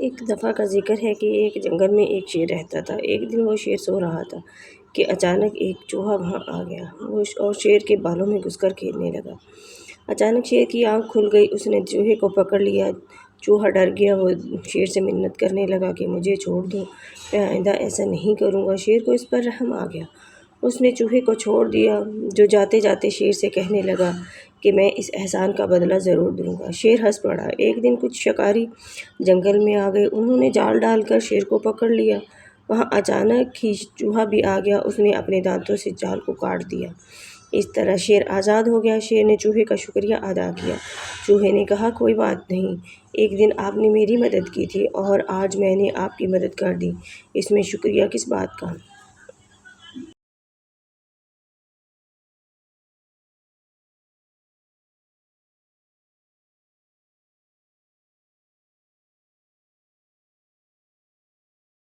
ایک دفعہ کا ذکر ہے کہ ایک جنگل میں ایک شیر رہتا تھا۔ ایک دن وہ شیر سو رہا تھا کہ اچانک ایک چوہا وہاں آ گیا اور شیر کے بالوں میں گھس کر کھیلنے لگا۔ اچانک شیر کی آنکھ کھل گئی، اس نے چوہے کو پکڑ لیا۔ چوہا ڈر گیا، وہ شیر سے منت کرنے لگا کہ مجھے چھوڑ دو، میں آئندہ ایسا نہیں کروں گا۔ شیر کو اس پر رحم آ گیا، اس نے چوہے کو چھوڑ دیا، جو جاتے جاتے شیر سے کہنے لگا کہ میں اس احسان کا بدلہ ضرور دوں گا۔ شیر ہنس پڑا۔ ایک دن کچھ شکاری جنگل میں آ گئے، انہوں نے جال ڈال کر شیر کو پکڑ لیا۔ وہاں اچانک ہی چوہا بھی آ گیا، اس نے اپنے دانتوں سے جال کو کاٹ دیا۔ اس طرح شیر آزاد ہو گیا۔ شیر نے چوہے کا شکریہ ادا کیا۔ چوہے نے کہا کوئی بات نہیں، ایک دن آپ نے میری مدد کی تھی اور آج میں نے آپ کی مدد کر دی، اس میں شکریہ کس بات کا؟